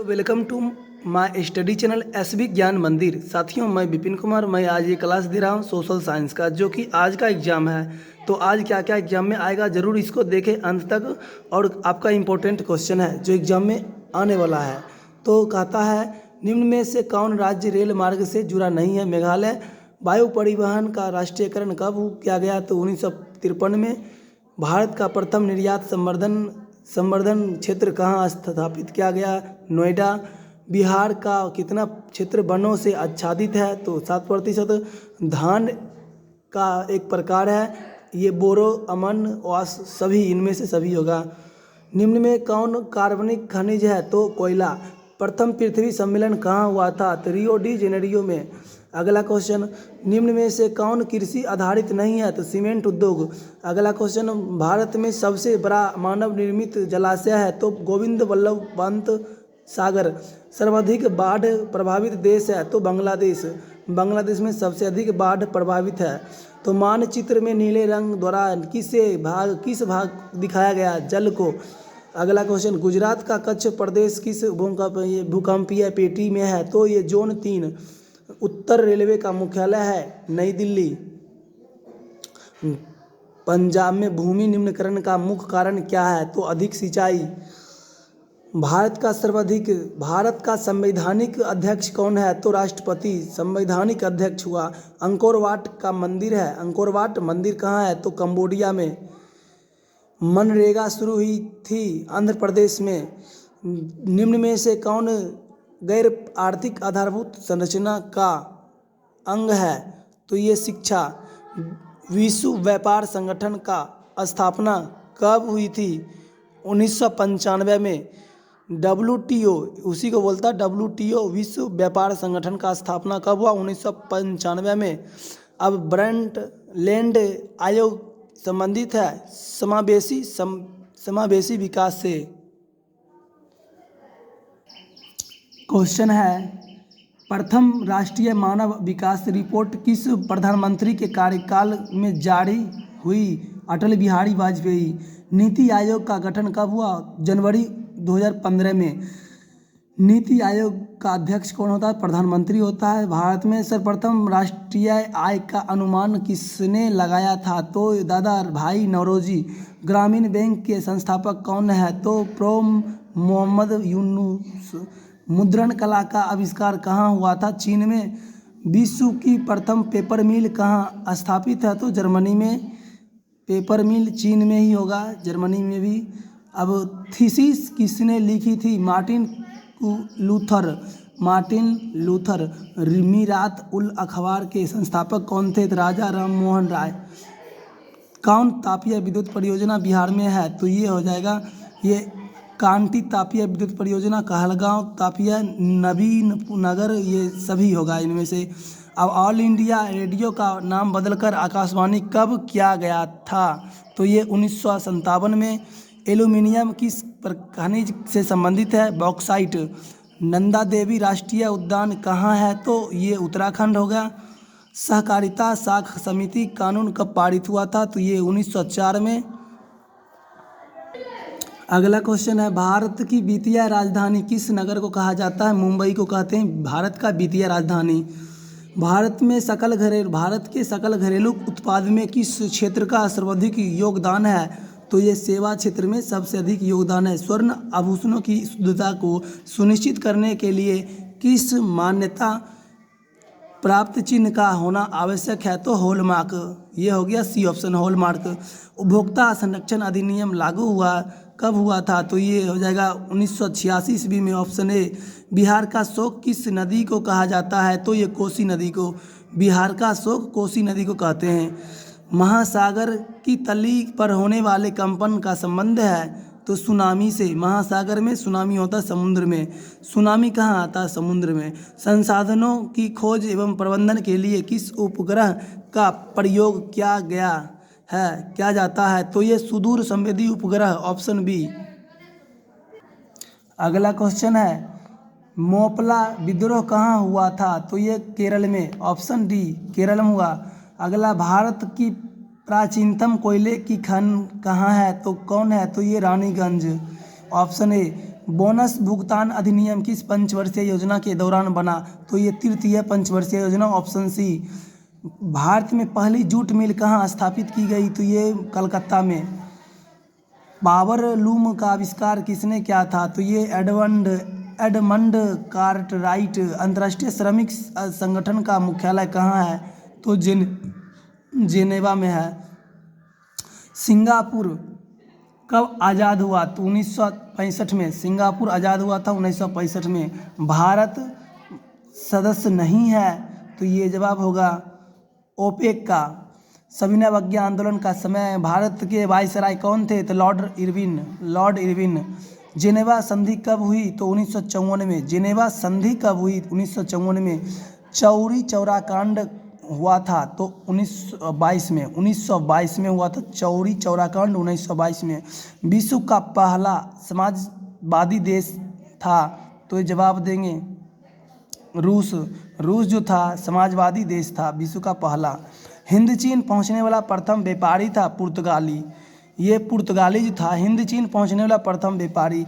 तो welcome to my study channel SB Gyan Mandir. साथियों, मैं विपिन कुमार। मैं आज ये क्लास दे रहा हूँ सोशल साइंस का, जो कि आज का एग्ज़ाम है। तो आज क्या क्या एग्ज़ाम में आएगा ज़रूर इसको देखें अंत तक। और आपका इम्पोर्टेंट क्वेश्चन है जो एग्ज़ाम में आने वाला है। तो कहता है, निम्न में से कौन राज्य रेल मार्ग से जुड़ा नहीं है? मेघालय। वायु परिवहन का राष्ट्रीयकरण कब किया गया? तो 1953 में। भारत का प्रथम निर्यात संवर्धन क्षेत्र कहाँ स्थापित किया गया? नोएडा। बिहार का कितना क्षेत्र वनों से आच्छादित है? तो 7%। धान का एक प्रकार है ये बोरो, अमन, वास, सभी इनमें से सभी होगा। निम्न में कौन कार्बनिक खनिज है? तो कोयला। प्रथम पृथ्वी सम्मेलन कहाँ हुआ था? तो रियो डी जेनेरियो में। अगला क्वेश्चन, निम्न में से कौन कृषि आधारित नहीं है? तो सीमेंट उद्योग। अगला क्वेश्चन, भारत में सबसे बड़ा मानव निर्मित जलाशय है? तो गोविंद वल्लभ पंत सागर। सर्वाधिक बाढ़ प्रभावित देश है? तो बांग्लादेश। बांग्लादेश में सबसे अधिक बाढ़ प्रभावित है। तो मानचित्र में नीले रंग द्वारा किस भाग दिखाया गया? जल को। अगला क्वेश्चन, गुजरात का कच्छ प्रदेश किस भूकंपीय पेटी में है? तो ये जोन 3। उत्तर रेलवे का मुख्यालय है नई दिल्ली। पंजाब में भूमि निम्नीकरण का मुख्य कारण क्या है? तो अधिक सिंचाई। भारत का संवैधानिक अध्यक्ष कौन है? तो राष्ट्रपति संवैधानिक अध्यक्ष हुआ। अंकोर वाट का मंदिर है। अंकोर वाट मंदिर कहाँ है? तो कंबोडिया में। मनरेगा शुरू हुई थी आंध्र प्रदेश में। निम्न में से कौन गैर आर्थिक आधारभूत संरचना का अंग है? तो ये शिक्षा। विश्व व्यापार संगठन का स्थापना कब हुई थी? 1995 में। WTO उसी को बोलता है WTO, विश्व व्यापार संगठन का स्थापना कब हुआ? 1995 में। अब ब्रंट लैंड आयोग संबंधित है समावेशी विकास से। क्वेश्चन है, प्रथम राष्ट्रीय मानव विकास रिपोर्ट किस प्रधानमंत्री के कार्यकाल में जारी हुई? अटल बिहारी वाजपेयी। नीति आयोग का गठन कब हुआ? जनवरी 2015 में। नीति आयोग का अध्यक्ष कौन होता है? प्रधानमंत्री होता है। भारत में सर्वप्रथम राष्ट्रीय आय का अनुमान किसने लगाया था? तो दादा भाई नौरोजी। ग्रामीण बैंक के संस्थापक कौन है? तो प्रो मोहम्मद यूनुस। मुद्रण कला का आविष्कार कहाँ हुआ था? चीन में। विश्व की प्रथम पेपर मिल कहाँ स्थापित है? तो जर्मनी में। पेपर मिल चीन में ही होगा, जर्मनी में भी। अब थीसिस किसने लिखी थी? Martin Luther. मीरात उल अखबार के संस्थापक कौन थे? राजा राम मोहन राय। कौन तापीय विद्युत परियोजना बिहार में है? तो ये हो जाएगा ये कांटी तापीय विद्युत परियोजना, कहलगांव तापीय, नवीन नगर, ये सभी होगा इनमें से। अब ऑल इंडिया रेडियो का नाम बदलकर आकाशवाणी कब किया गया था? तो ये 1957 में। एल्यूमिनियम किस खनिज से संबंधित है? बॉक्साइट। नंदा देवी राष्ट्रीय उद्यान कहाँ है? तो ये उत्तराखंड होगा। सहकारिता साख समिति कानून कब पारित हुआ था? तो ये 1904 में। अगला क्वेश्चन है, भारत की वित्तीय राजधानी किस नगर को कहा जाता है? मुंबई को कहते हैं भारत का वित्तीय राजधानी। भारत के सकल घरेलू उत्पाद में किस क्षेत्र का सर्वाधिक योगदान है? तो ये सेवा क्षेत्र में सबसे अधिक योगदान है। स्वर्ण आभूषणों की शुद्धता को सुनिश्चित करने के लिए किस मान्यता प्राप्त चिन्ह का होना आवश्यक है? तो हॉलमार्क। ये हो गया सी ऑप्शन, हॉलमार्क। उपभोक्ता संरक्षण अधिनियम लागू हुआ कब हुआ था? तो ये हो जाएगा 1986 ईस्वी में, ऑप्शन ए। बिहार का शोक किस नदी को कहा जाता है? तो ये कोसी नदी को। बिहार का शोक कोसी नदी को कहते हैं। महासागर की तली पर होने वाले कंपन का संबंध है? तो सुनामी से। महासागर में सुनामी होता है, समुद्र में। सुनामी कहाँ आता है? समुद्र में। संसाधनों की खोज एवं प्रबंधन के लिए किस उपग्रह का प्रयोग किया जाता है? तो ये सुदूर संवेदी उपग्रह, ऑप्शन बी। अगला क्वेश्चन है, मोपला विद्रोह कहाँ हुआ था? तो ये केरल में, ऑप्शन डी, केरल में हुआ। अगला, भारत की प्राचीनतम कोयले की खन कहाँ है? तो कौन है? तो ये रानीगंज, ऑप्शन ए। बोनस भुगतान अधिनियम किस पंचवर्षीय योजना के दौरान बना? तो ये तृतीय पंचवर्षीय योजना, ऑप्शन सी। भारत में पहली जूट मिल कहाँ स्थापित की गई? तो ये कलकत्ता में। पावर लूम का आविष्कार किसने किया था? तो ये एडमंड कार्टराइट। अंतर्राष्ट्रीय श्रमिक संगठन का मुख्यालय कहाँ है? तो जेनेवा में है। सिंगापुर कब आज़ाद हुआ? तो 1965 में। सिंगापुर आज़ाद हुआ था 1965 में। भारत सदस्य नहीं है, तो ये जवाब होगा ओपेक का। सविनय अवज्ञा आंदोलन का समय भारत के वायसराय कौन थे? तो लॉर्ड इरविन। जेनेवा संधि कब हुई? तो 1954 में। जेनेवा संधि कब हुई? 1954 में। चौरी चौरा कांड हुआ था तो 1922 में हुआ था। चौरी चौरा कांड 1922 में। विश्व का पहला समाजवादी देश था? तो ये जवाब देंगे रूस जो था समाजवादी देश था, विश्व का पहला। हिंद चीन पहुंचने वाला प्रथम व्यापारी था पुर्तगाली। ये पुर्तगाली जो था हिंद चीन पहुंचने वाला प्रथम व्यापारी।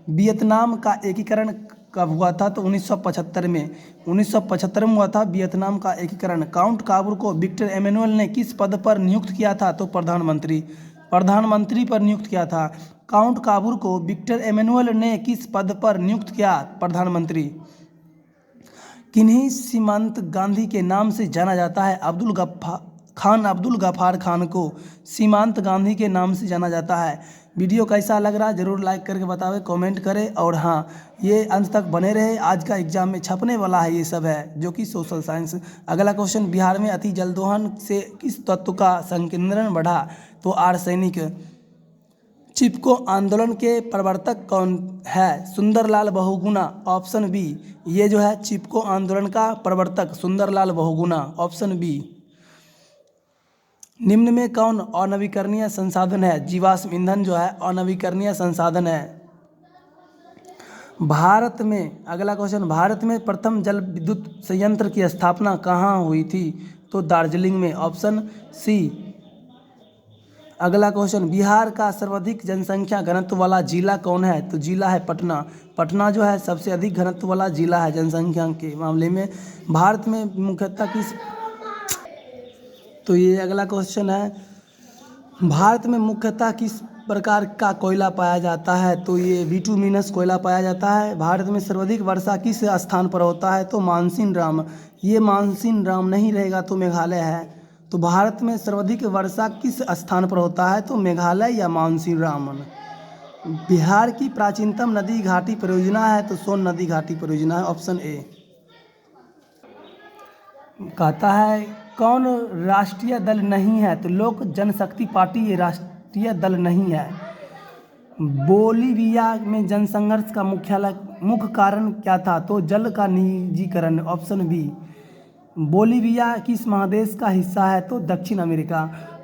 वियतनाम का एकीकरण कब हुआ था? तो 1975 में। 1975 में हुआ था वियतनाम का एकीकरण। काउंट काबूर को विक्टर एमेनुअल ने किस पद पर नियुक्त किया था? तो प्रधानमंत्री पर नियुक्त किया था। काउंट काबूर को विक्टर एमेनुअल ने किस पद पर नियुक्त किया? प्रधानमंत्री। किन्हीं सीमांत गांधी के नाम से जाना जाता है? अब्दुल गफ्फार खान को सीमांत गांधी के नाम से जाना जाता है। वीडियो कैसा लग रहा है ज़रूर लाइक करके बतावें, कमेंट करें, और हाँ ये अंत तक बने रहे। आज का एग्जाम में छपने वाला है, ये सब है जो कि सोशल साइंस। अगला क्वेश्चन, बिहार में अति जल दोहन से किस तत्व का संकेंद्रण बढ़ा? तो आर्सेनिक। चिपको आंदोलन के प्रवर्तक कौन है? Sunderlal Bahuguna, option B. ये जो है चिपको आंदोलन का प्रवर्तक सुंदरलाल बहुगुणा, ऑप्शन बी। निम्न में कौन अनवीकरणीय संसाधन है? जीवाश्म ईंधन जो है अनवीकरणीय संसाधन है। भारत में, अगला क्वेश्चन, भारत में प्रथम जल विद्युत संयंत्र की स्थापना कहाँ हुई थी? तो दार्जिलिंग में, ऑप्शन सी। अगला क्वेश्चन, बिहार का सर्वाधिक जनसंख्या घनत्व वाला जिला कौन है? तो जिला है पटना। पटना जो है सबसे अधिक घनत्व वाला जिला है जनसंख्या के मामले में। भारत में मुख्यतः किस, तो ये अगला क्वेश्चन है, भारत में मुख्यतः किस प्रकार का कोयला पाया जाता है? तो ये बिटुमिनस कोयला पाया जाता है। भारत में सर्वाधिक वर्षा किस स्थान पर होता है? तो मानसीन ये मानसीन नहीं रहेगा तो मेघालय है। तो भारत में सर्वाधिक वर्षा किस स्थान पर होता है? तो मेघालय या मानसीन रामन। बिहार की प्राचीनतम नदी घाटी परियोजना है? तो सोन नदी घाटी परियोजना है, ऑप्शन ए। कहता है कौन राष्ट्रीय दल नहीं है? तो लोक जनशक्ति पार्टी ये राष्ट्रीय दल नहीं है। बोलीविया में जनसंघर्ष का मुख्य कारण क्या था? तो जल का निजीकरण, ऑप्शन बी। बोलीविया किस महादेश का हिस्सा है? तो दक्षिण अमेरिका।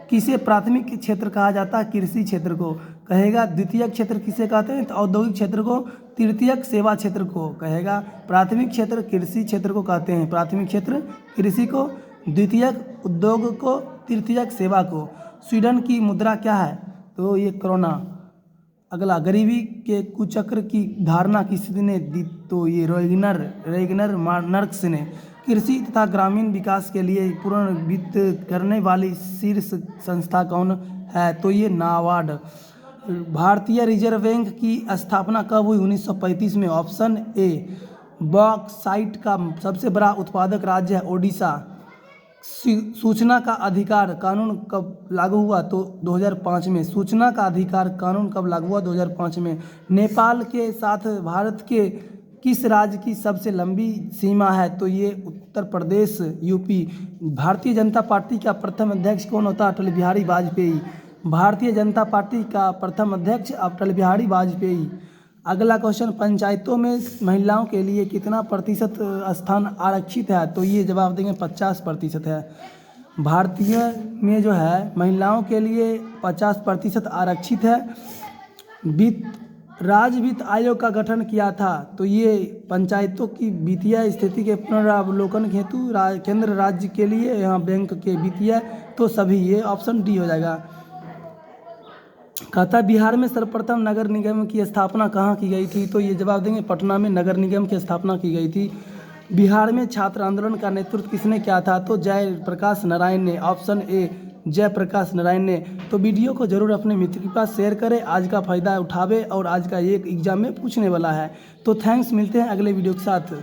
किसे प्राथमिक क्षेत्र कहा जाता है? कृषि क्षेत्र को कहेगा। द्वितीयक क्षेत्र किसे कहते हैं? तो औद्योगिक क्षेत्र को। तृतीयक सेवा क्षेत्र को कहेगा। प्राथमिक क्षेत्र कृषि क्षेत्र को कहते हैं, प्राथमिक क्षेत्र कृषि को, द्वितीयक उद्योग को, तृतीयक सेवा को। स्वीडन की मुद्रा क्या है? तो ये कोरोना। अगला, गरीबी के कुचक्र की धारणा किसने दी? तो ये रेगनर मार्क्स ने। कृषि तथा ग्रामीण विकास के लिए पूर्ण वित्त करने वाली शीर्ष संस्था कौन है? तो ये नाबार्ड। भारतीय रिजर्व बैंक की स्थापना कब हुई? 1935 में, ऑप्शन ए। बॉक्साइट का सबसे बड़ा उत्पादक राज्य है ओडिशा। सूचना का अधिकार कानून कब लागू हुआ? तो 2005 में। सूचना का अधिकार कानून कब लागू हुआ? 2005 में। नेपाल के साथ भारत के किस राज्य की सबसे लंबी सीमा है? तो ये उत्तर प्रदेश, यूपी। भारतीय जनता पार्टी का प्रथम अध्यक्ष कौन होता? अटल बिहारी वाजपेयी। भारतीय जनता पार्टी का प्रथम अध्यक्ष अटल बिहारी वाजपेयी। अगला क्वेश्चन, पंचायतों में महिलाओं के लिए कितना प्रतिशत स्थान आरक्षित है? तो ये जवाब देंगे 50% है। भारतीय में जो है महिलाओं के लिए 50% आरक्षित है। राज्य वित्त आयोग का गठन किया था? तो ये पंचायतों की वित्तीय स्थिति के पुनरावलोकन हेतु केंद्र राज्य के लिए यहाँ बैंक के वित्तीय, तो सभी, ये ऑप्शन डी हो जाएगा। कहता है बिहार में सर्वप्रथम नगर निगम की स्थापना कहाँ की गई थी? तो ये जवाब देंगे पटना में नगर निगम की स्थापना की गई थी। बिहार में छात्र आंदोलन का नेतृत्व किसने किया था? तो जयप्रकाश नारायण ने। ऑप्शन ए जयप्रकाश नारायण ने। तो वीडियो को जरूर अपने मित्र के पास शेयर करें, आज का फ़ायदा उठावे और आज का एक एग्जाम में पूछने वाला है। तो थैंक्स, मिलते हैं अगले वीडियो के साथ।